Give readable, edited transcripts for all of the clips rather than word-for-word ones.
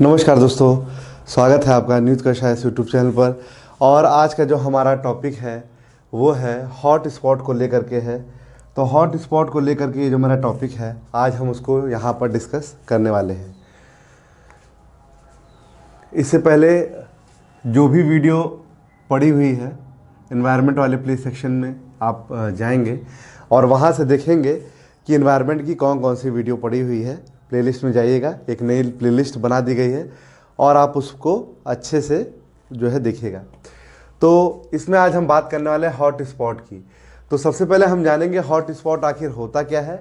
नमस्कार दोस्तों, स्वागत है आपका न्यूज़ कक्षा इस यूट्यूब चैनल पर। और आज का जो हमारा टॉपिक है वो है हॉट स्पॉट को लेकर के है। तो हॉट स्पॉट को लेकर के जो मेरा टॉपिक है आज हम उसको यहाँ पर डिस्कस करने वाले हैं। इससे पहले जो भी वीडियो पड़ी हुई है एनवायरनमेंट वाले प्ले सेक्शन में आप जाएंगे और वहाँ से देखेंगे कि एनवायरनमेंट की कौन कौन सी वीडियो पड़ी हुई है। प्लेलिस्ट में जाइएगा, एक नई प्लेलिस्ट बना दी गई है और आप उसको अच्छे से जो है देखिएगा। तो इसमें आज हम बात करने वाले हैं हॉट स्पॉट की। तो सबसे पहले हम जानेंगे हॉट स्पॉट आखिर होता क्या है,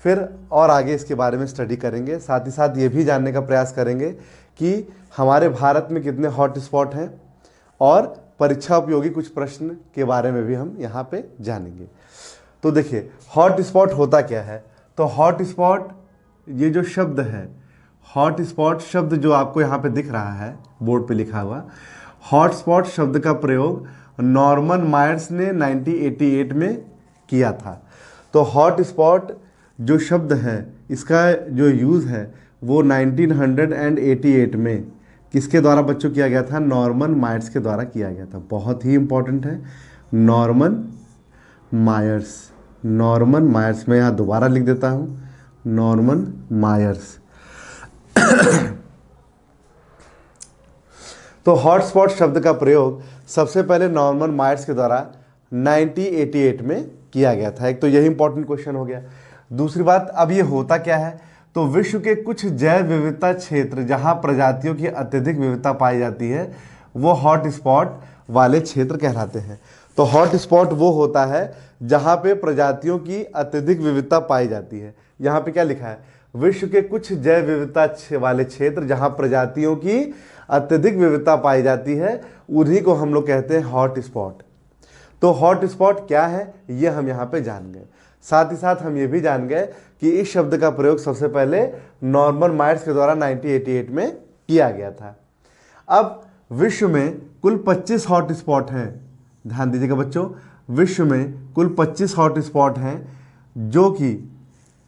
फिर और आगे इसके बारे में स्टडी करेंगे। साथ ही साथ ये भी जानने का प्रयास करेंगे कि हमारे भारत में कितने हॉट स्पॉट हैं और परीक्षा उपयोगी कुछ प्रश्न के बारे में भी हम यहाँ पे जानेंगे। तो देखिए हॉट स्पॉट होता क्या है। तो हॉट स्पॉट, ये जो शब्द है हॉट स्पॉट शब्द जो आपको यहाँ पे दिख रहा है बोर्ड पे लिखा हुआ, हॉट स्पॉट शब्द का प्रयोग नॉर्मन मायर्स ने 1988 में किया था। तो हॉट स्पॉट जो शब्द है इसका जो यूज़ है वो 1988 में किसके द्वारा बच्चों किया गया था? नॉर्मन मायर्स के द्वारा किया गया था। बहुत ही इंपॉर्टेंट है, नॉर्मन मायर्स। नॉर्मन मायर्स, मैं यहाँ दोबारा लिख देता हूँ, नॉर्मन मायर्स। तो हॉटस्पॉट शब्द का प्रयोग सबसे पहले नॉर्मन मायर्स के द्वारा 1988 में किया गया था। एक तो यही इंपॉर्टेंट क्वेश्चन हो गया। दूसरी बात, अब ये होता क्या है? तो विश्व के कुछ जैव विविधता क्षेत्र जहां प्रजातियों की अत्यधिक विविधता पाई जाती है वो हॉट स्पॉट वाले क्षेत्र कहलाते हैं। तो हॉट स्पॉट वो होता है जहां पे प्रजातियों की अत्यधिक विविधता पाई जाती है। यहाँ पे क्या लिखा है? विश्व के कुछ जैव विविधता वाले क्षेत्र जहां प्रजातियों की अत्यधिक विविधता पाई जाती है उन्हीं को हम लोग कहते हैं हॉट स्पॉट। तो हॉट स्पॉट क्या है ये हम यहाँ पे जान गए। साथ ही साथ हम ये भी जान गए कि इस शब्द का प्रयोग सबसे पहले नॉर्मन मायर्स के द्वारा 1988 में किया गया था। अब विश्व में कुल 25 हॉट स्पॉट हैं। ध्यान दीजिएगा बच्चों, विश्व में कुल 25 हॉट स्पॉट हैं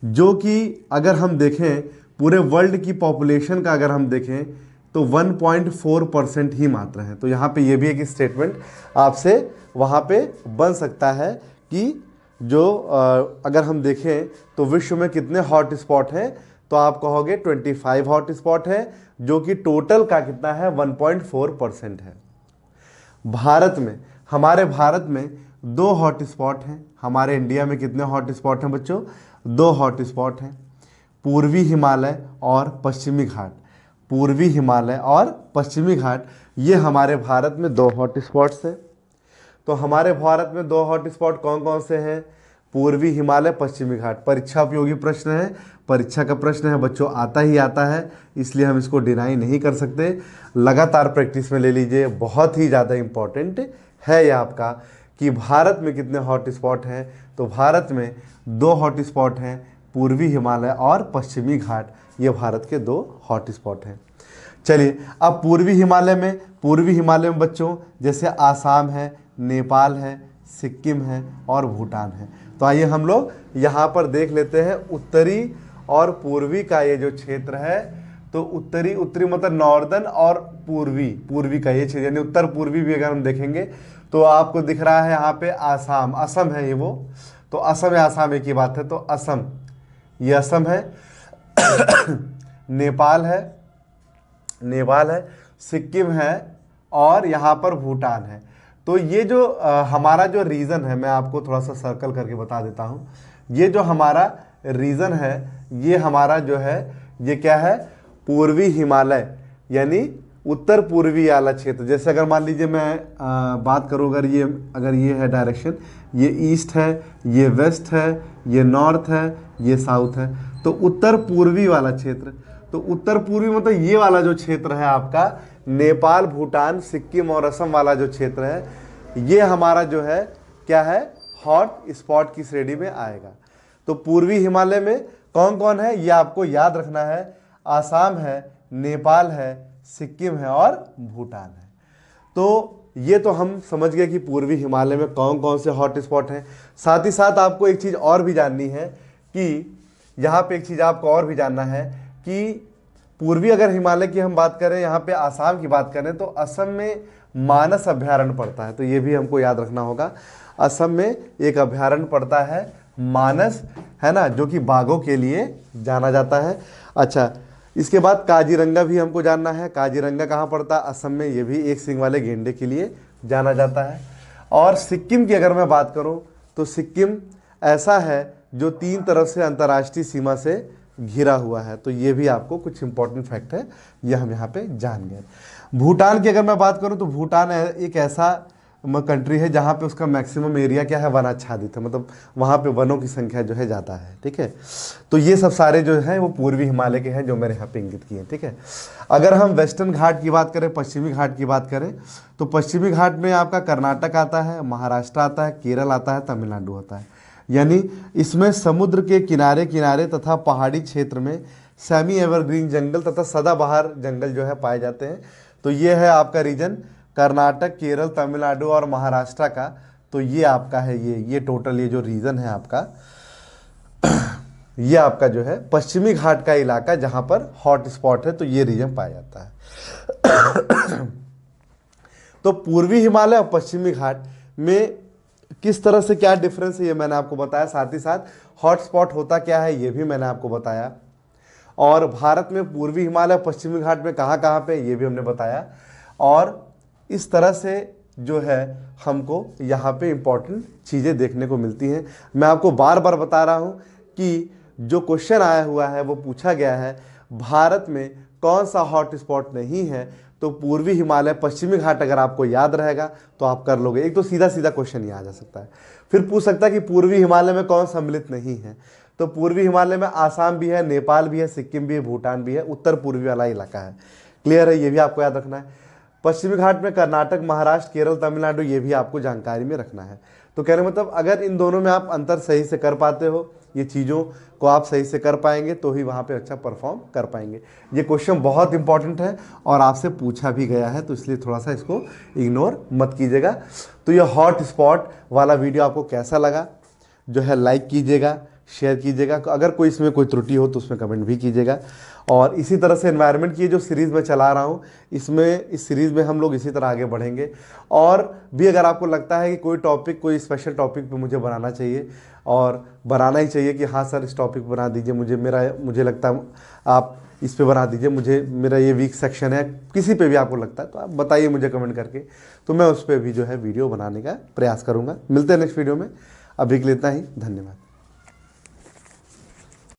जो कि अगर हम देखें पूरे वर्ल्ड की पॉपुलेशन का अगर हम देखें तो 1.4% ही मात्र है। तो यहाँ पे ये भी एक स्टेटमेंट आपसे वहाँ पे बन सकता है कि जो अगर हम देखें तो विश्व में कितने हॉट स्पॉट हैं तो आप कहोगे 25 हॉट स्पॉट है, जो कि टोटल का कितना है? 1.4% है। भारत में, हमारे भारत में 2 हॉट स्पॉट हैं। हमारे इंडिया में कितने हॉट स्पॉट हैं बच्चों? 2 हॉट स्पॉट हैं, पूर्वी हिमालय और पश्चिमी घाट। पूर्वी हिमालय और पश्चिमी घाट, ये हमारे भारत में 2 हॉट स्पॉट्स हैं। तो हमारे भारत में 2 हॉट स्पॉट कौन कौन से हैं? पूर्वी हिमालय, पश्चिमी घाट। परीक्षा उपयोगी प्रश्न है, परीक्षा का प्रश्न है बच्चों, आता ही आता है, इसलिए हम इसको डिनाई नहीं कर सकते। लगातार प्रैक्टिस में ले लीजिए, बहुत ही ज़्यादा इम्पॉर्टेंट है ये आपका कि भारत में कितने हॉट स्पॉट हैं। तो भारत में 2 हॉट स्पॉट हैं, पूर्वी हिमालय और पश्चिमी घाट, ये भारत के 2 हॉट स्पॉट हैं। चलिए अब पूर्वी हिमालय में बच्चों जैसे आसाम है, नेपाल है, सिक्किम है और भूटान है। तो आइए हम लोग यहाँ पर देख लेते हैं उत्तरी और पूर्वी का ये जो क्षेत्र है। तो उत्तरी मतलब नॉर्दर्न और पूर्वी का ये क्षेत्र, यानी उत्तर पूर्वी भी अगर हम देखेंगे तो आपको दिख रहा है यहाँ पे असम है ये वो। तो असम या आसाम एक ही बात है। तो असम, ये असम है। नेपाल है, सिक्किम है और यहाँ पर भूटान है। तो ये जो हमारा जो रीजन है, मैं आपको थोड़ा सा सर्कल करके बता देता हूँ। ये जो हमारा रीजन है ये हमारा जो है ये क्या है? पूर्वी हिमालय, यानी उत्तर पूर्वी वाला क्षेत्र। जैसे अगर मान लीजिए मैं बात करूँ, अगर ये है डायरेक्शन, ये ईस्ट है, ये वेस्ट है, ये नॉर्थ है, ये साउथ है। तो उत्तर पूर्वी वाला क्षेत्र, तो उत्तर पूर्वी मतलब ये वाला जो क्षेत्र है आपका, नेपाल, भूटान, सिक्किम और असम वाला जो क्षेत्र है, ये हमारा जो है क्या है? हॉट स्पॉट की श्रेणी में आएगा। तो पूर्वी हिमालय में कौन कौन है ये आपको याद रखना है। आसाम है, नेपाल है, सिक्किम है और भूटान है। तो ये तो हम समझ गए कि पूर्वी हिमालय में कौन कौन से हॉट स्पॉट हैं। साथ ही साथ आपको एक चीज़ और भी जाननी है कि यहाँ पे एक चीज़ आपको और भी जानना है कि पूर्वी अगर हिमालय की हम बात करें, यहाँ पे आसाम की बात करें, तो असम में मानस अभ्यारण्य पड़ता है, तो ये भी हमको याद रखना होगा। असम में एक अभ्यारण्य पड़ता है मानस, है ना, जो कि बाघों के लिए जाना जाता है। अच्छा, इसके बाद काजीरंगा भी हमको जानना है। काजीरंगा कहाँ पड़ता है? असम में। ये भी एक सींग वाले गेंडे के लिए जाना जाता है। और सिक्किम की अगर मैं बात करूँ तो सिक्किम ऐसा है जो 3 तरफ से अंतर्राष्ट्रीय सीमा से घिरा हुआ है, तो ये भी आपको कुछ इंपॉर्टेंट फैक्ट है, ये हम यहाँ पे जान गए। भूटान की अगर मैं बात करूँ तो भूटान एक ऐसा कंट्री है जहाँ पे उसका मैक्सिमम एरिया क्या है? वनाच्छादित है, मतलब वहाँ पे वनों की संख्या जो है ज़्यादा है। ठीक है, तो ये सब सारे जो हैं वो पूर्वी हिमालय के हैं जो मैंने यहाँ पे इंगित किए हैं। ठीक है, अगर हम वेस्टर्न घाट की बात करें, पश्चिमी घाट की बात करें, तो पश्चिमी घाट में आपका कर्नाटक आता है, महाराष्ट्र आता है, केरल आता है, तमिलनाडु आता है। यानी इसमें समुद्र के किनारे किनारे तथा पहाड़ी क्षेत्र में सेमी एवरग्रीन जंगल तथा सदाबहार जंगल जो है पाए जाते हैं। तो ये है आपका रीजन कर्नाटक, केरल, तमिलनाडु और महाराष्ट्र का। तो ये आपका है, ये टोटल ये जो रीजन है आपका, ये आपका जो है पश्चिमी घाट का इलाका जहां पर हॉट स्पॉट है, तो ये रीजन पाया जाता है। तो पूर्वी हिमालय और पश्चिमी घाट में किस तरह से क्या डिफरेंस है ये मैंने आपको बताया, साथ ही साथ हॉट स्पॉट होता क्या है ये भी मैंने आपको बताया। और भारत में पूर्वी हिमालय पश्चिमी घाट में कहाँ कहाँ पे ये भी हमने बताया। और इस तरह से जो है हमको यहाँ पे इम्पॉर्टेंट चीज़ें देखने को मिलती हैं। मैं आपको बार बार बता रहा हूँ कि जो क्वेश्चन आया हुआ है वो पूछा गया है भारत में कौन सा हॉट स्पॉट नहीं है, तो पूर्वी हिमालय पश्चिमी घाट अगर आपको याद रहेगा तो आप कर लोगे। एक तो सीधा सीधा क्वेश्चन ही आ जा सकता है। फिर पूछ सकता है कि पूर्वी हिमालय में कौन सम्मिलित नहीं है, तो पूर्वी हिमालय में आसाम भी है, नेपाल भी है, सिक्किम भी है, भूटान भी है, उत्तर पूर्वी वाला इलाका है। क्लियर है, ये भी आपको याद रखना है। पश्चिमी घाट में कर्नाटक, महाराष्ट्र, केरल, तमिलनाडु, ये भी आपको जानकारी में रखना है। तो कहने मतलब अगर इन दोनों में आप अंतर सही से कर पाते हो, ये चीज़ों को आप सही से कर पाएंगे तो ही वहाँ पे अच्छा परफॉर्म कर पाएंगे। ये क्वेश्चन बहुत इंपॉर्टेंट है और आपसे पूछा भी गया है, तो इसलिए थोड़ा सा इसको इग्नोर मत कीजिएगा। तो ये हॉट स्पॉट वाला वीडियो आपको कैसा लगा जो है लाइक कीजिएगा, शेयर कीजिएगा। अगर कोई इसमें कोई त्रुटि हो तो उसमें कमेंट भी कीजिएगा। और इसी तरह से एनवायरनमेंट की जो सीरीज़ मैं चला रहा हूँ, इस सीरीज़ में हम लोग इसी तरह आगे बढ़ेंगे। और भी अगर आपको लगता है कि कोई टॉपिक, कोई स्पेशल टॉपिक पे मुझे बनाना चाहिए और बनाना ही चाहिए कि हाँ सर इस टॉपिक बना दीजिए, मुझे लगता है आप इस पे बना दीजिए, मेरा ये वीक सेक्शन है, किसी पे भी आपको लगता है तो आप बताइए मुझे कमेंट करके, तो मैं उस पर भी जो है वीडियो बनाने का प्रयास करूँगा। मिलते हैं नेक्स्ट वीडियो में, अभी के लिए इतना ही, धन्यवाद।